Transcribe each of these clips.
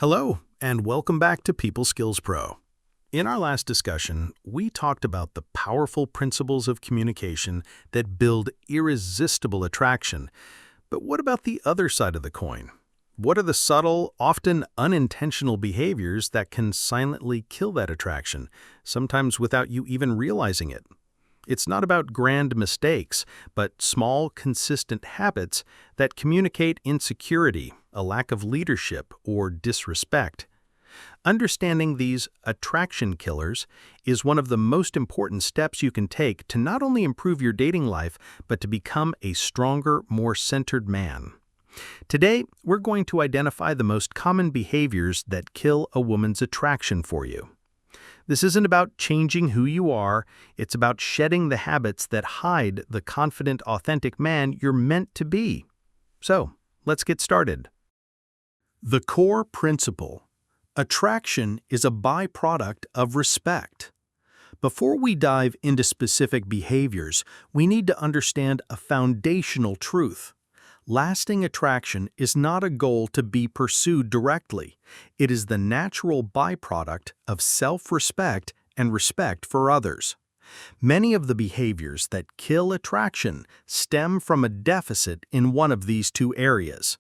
Hello, and welcome back to People Skills Pro. In our last discussion, we talked about the powerful principles of communication that build irresistible attraction. But what about the other side of the coin? What are the subtle, often unintentional behaviors that can silently kill that attraction, sometimes without you even realizing it? It's not about grand mistakes, but small, consistent habits that communicate insecurity, a lack of leadership, or disrespect. Understanding these attraction killers is one of the most important steps you can take to not only improve your dating life, but to become a stronger, more centered man. Today, we're going to identify the most common behaviors that kill a woman's attraction for you. This isn't about changing who you are, it's about shedding the habits that hide the confident, authentic man you're meant to be. So, let's get started. The core principle: attraction is a byproduct of respect. Before we dive into specific behaviors, we need to understand a foundational truth. Lasting attraction is not a goal to be pursued directly. It is the natural byproduct of self-respect and respect for others. Many of the behaviors that kill attraction stem from a deficit in one of these two areas.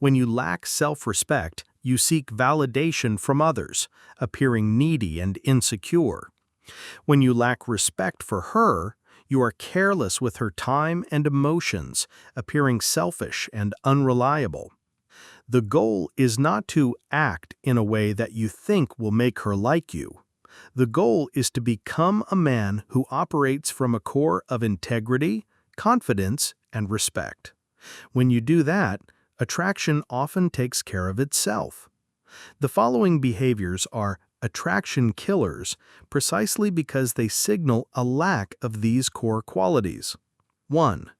When you lack self-respect, you seek validation from others, appearing needy and insecure. When you lack respect for her, you are careless with her time and emotions, appearing selfish and unreliable. The goal is not to act in a way that you think will make her like you. The goal is to become a man who operates from a core of integrity, confidence, and respect. When you do that, attraction often takes care of itself. The following behaviors are attraction killers precisely because they signal a lack of these core qualities. 1.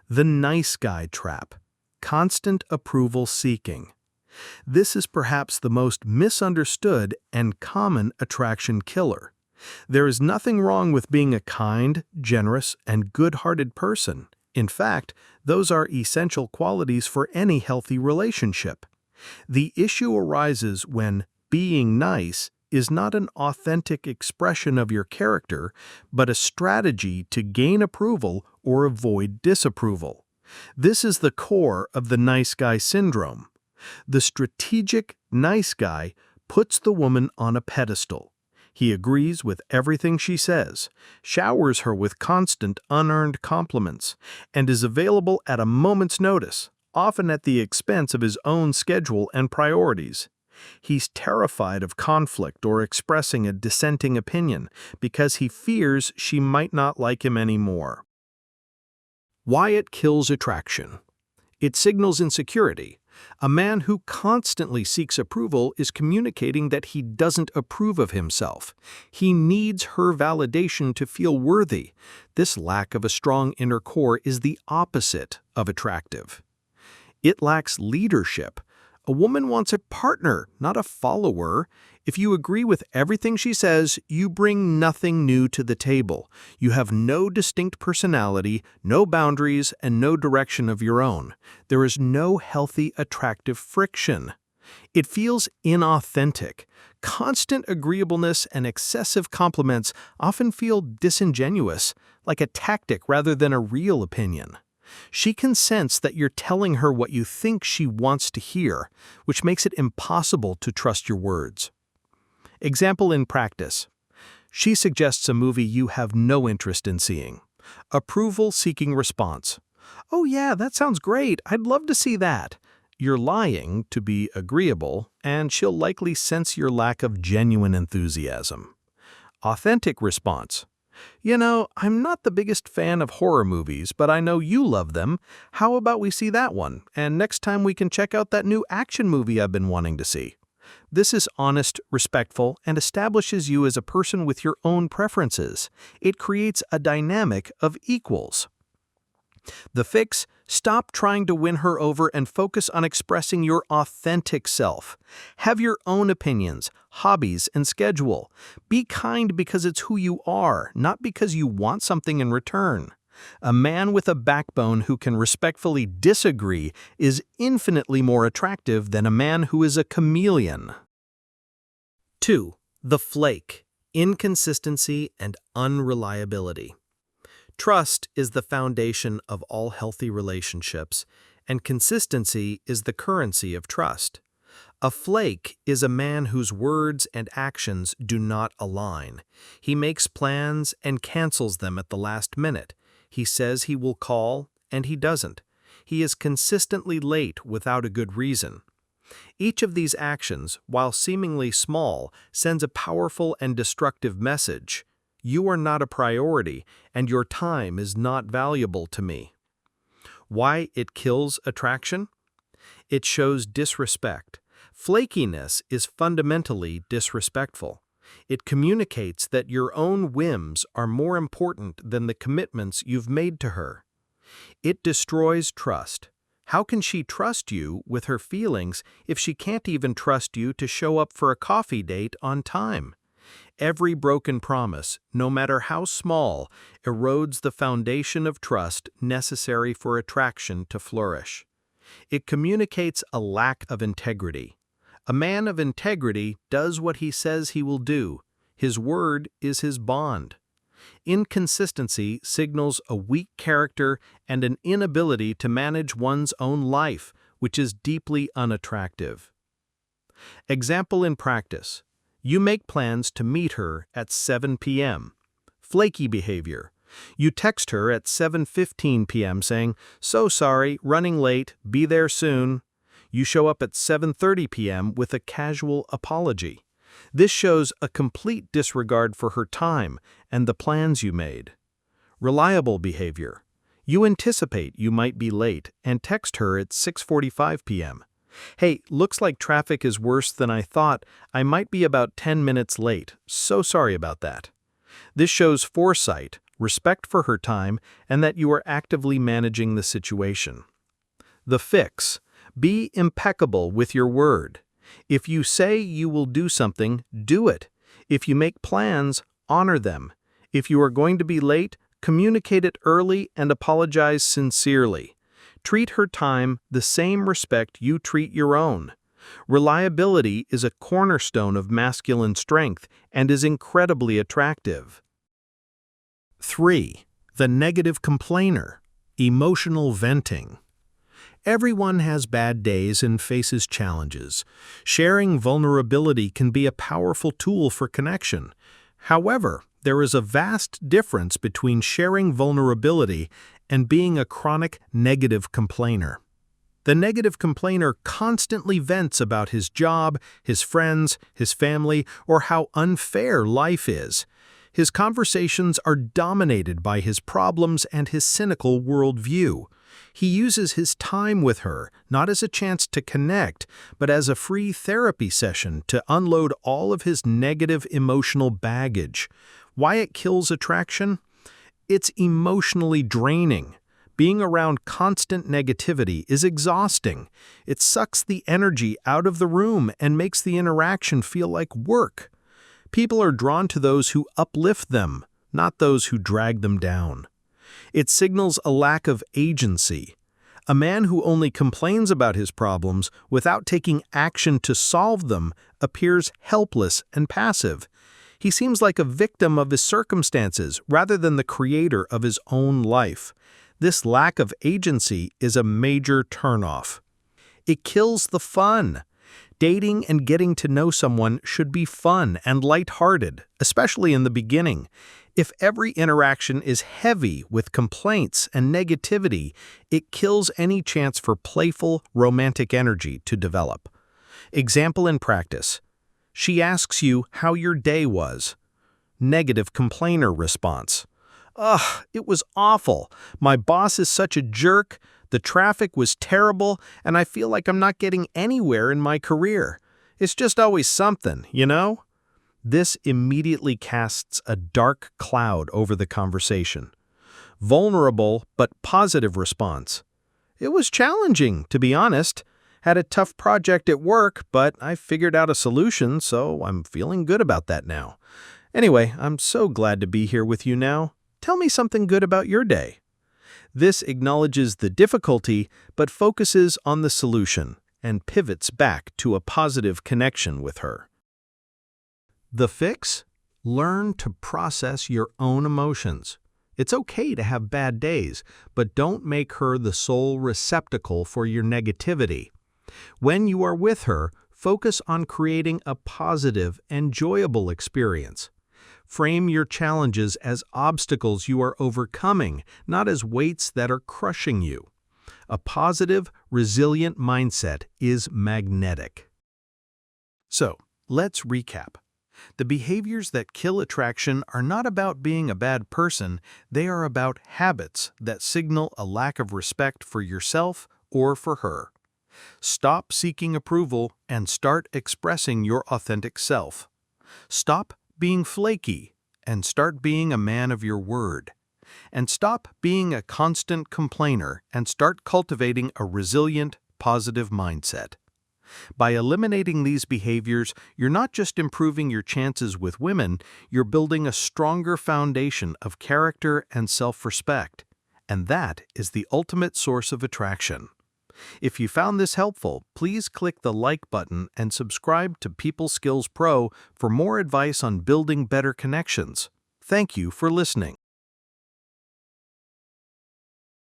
The nice guy trap. Constant approval seeking. This is perhaps the most misunderstood and common attraction killer. There is nothing wrong with being a kind, generous, and good-hearted person. In fact, those are essential qualities for any healthy relationship. The issue arises when being nice is not an authentic expression of your character, but a strategy to gain approval or avoid disapproval. This is the core of the nice guy syndrome. The strategic nice guy puts the woman on a pedestal. He agrees with everything she says, showers her with constant unearned compliments, and is available at a moment's notice, often at the expense of his own schedule and priorities. He's terrified of conflict or expressing a dissenting opinion because he fears she might not like him anymore. Why it kills attraction. It signals insecurity. A man who constantly seeks approval is communicating that he doesn't approve of himself. He needs her validation to feel worthy. This lack of a strong inner core is the opposite of attractive. It lacks leadership. A woman wants a partner, not a follower. If you agree with everything she says, you bring nothing new to the table. You have no distinct personality, no boundaries, and no direction of your own. There is no healthy, attractive friction. It feels inauthentic. Constant agreeableness and excessive compliments often feel disingenuous, like a tactic rather than a real opinion. She can sense that you're telling her what you think she wants to hear, which makes it impossible to trust your words. Example in practice. She suggests a movie you have no interest in seeing. Approval-seeking response. "Oh yeah, that sounds great. I'd love to see that." You're lying to be agreeable, and she'll likely sense your lack of genuine enthusiasm. Authentic response. I'm not the biggest fan of horror movies, but I know you love them. How about we see that one, and next time we can check out that new action movie I've been wanting to see. This is honest, respectful, and establishes you as a person with your own preferences. It creates a dynamic of equals. The fix: stop trying to win her over and focus on expressing your authentic self. Have your own opinions, hobbies, and schedule. Be kind because it's who you are, not because you want something in return. A man with a backbone who can respectfully disagree is infinitely more attractive than a man who is a chameleon. 2. The flake, inconsistency and unreliability. Trust is the foundation of all healthy relationships, and consistency is the currency of trust. A flake is a man whose words and actions do not align. He makes plans and cancels them at the last minute. He says he will call, and he doesn't. He is consistently late without a good reason. Each of these actions, while seemingly small, sends a powerful and destructive message. You are not a priority, and your time is not valuable to me. Why it kills attraction? It shows disrespect. Flakiness is fundamentally disrespectful. It communicates that your own whims are more important than the commitments you've made to her. It destroys trust. How can she trust you with her feelings if she can't even trust you to show up for a coffee date on time? Every broken promise, no matter how small, erodes the foundation of trust necessary for attraction to flourish. It communicates a lack of integrity. A man of integrity does what he says he will do. His word is his bond. Inconsistency signals a weak character and an inability to manage one's own life, which is deeply unattractive. Example in practice. You make plans to meet her at 7 p.m. Flaky behavior. You text her at 7:15 p.m. saying, "So sorry, running late, be there soon." You show up at 7:30 p.m. with a casual apology. This shows a complete disregard for her time and the plans you made. Reliable behavior. You anticipate you might be late and text her at 6:45 p.m. "Hey, looks like traffic is worse than I thought. I might be about 10 minutes late. So sorry about that." This shows foresight, respect for her time, and that you are actively managing the situation. The fix. Be impeccable with your word. If you say you will do something, do it. If you make plans, honor them. If you are going to be late, communicate it early and apologize sincerely. Treat her time the same respect you treat your own. Reliability is a cornerstone of masculine strength and is incredibly attractive. 3. The negative complainer, emotional venting. Everyone has bad days and faces challenges. Sharing vulnerability can be a powerful tool for connection. However, there is a vast difference between sharing vulnerability and being a chronic negative complainer. The negative complainer constantly vents about his job, his friends, his family, or how unfair life is. His conversations are dominated by his problems and his cynical worldview. He uses his time with her, not as a chance to connect, but as a free therapy session to unload all of his negative emotional baggage. Why it kills attraction? It's emotionally draining. Being around constant negativity is exhausting. It sucks the energy out of the room and makes the interaction feel like work. People are drawn to those who uplift them, not those who drag them down. It signals a lack of agency. A man who only complains about his problems without taking action to solve them appears helpless and passive. He seems like a victim of his circumstances rather than the creator of his own life. This lack of agency is a major turnoff. It kills the fun. Dating and getting to know someone should be fun and lighthearted, especially in the beginning. If every interaction is heavy with complaints and negativity, it kills any chance for playful, romantic energy to develop. Example in practice. She asks you how your day was. Negative complainer response. "Ugh, it was awful. My boss is such a jerk. The traffic was terrible, and I feel like I'm not getting anywhere in my career. It's just always something, you know?" This immediately casts a dark cloud over the conversation. Vulnerable but positive response. "It was challenging, to be honest. Had a tough project at work, but I figured out a solution, so I'm feeling good about that now. Anyway, I'm so glad to be here with you now. Tell me something good about your day." This acknowledges the difficulty but focuses on the solution and pivots back to a positive connection with her. The fix? Learn to process your own emotions. It's okay to have bad days, but don't make her the sole receptacle for your negativity. When you are with her, focus on creating a positive, enjoyable experience. Frame your challenges as obstacles you are overcoming, not as weights that are crushing you. A positive, resilient mindset is magnetic. So, let's recap. The behaviors that kill attraction are not about being a bad person, they are about habits that signal a lack of respect for yourself or for her. Stop seeking approval and start expressing your authentic self. Stop being flaky and start being a man of your word. And stop being a constant complainer and start cultivating a resilient, positive mindset. By eliminating these behaviors, you're not just improving your chances with women, you're building a stronger foundation of character and self-respect. And that is the ultimate source of attraction. If you found this helpful, please click the like button and subscribe to People Skills Pro for more advice on building better connections. Thank you for listening.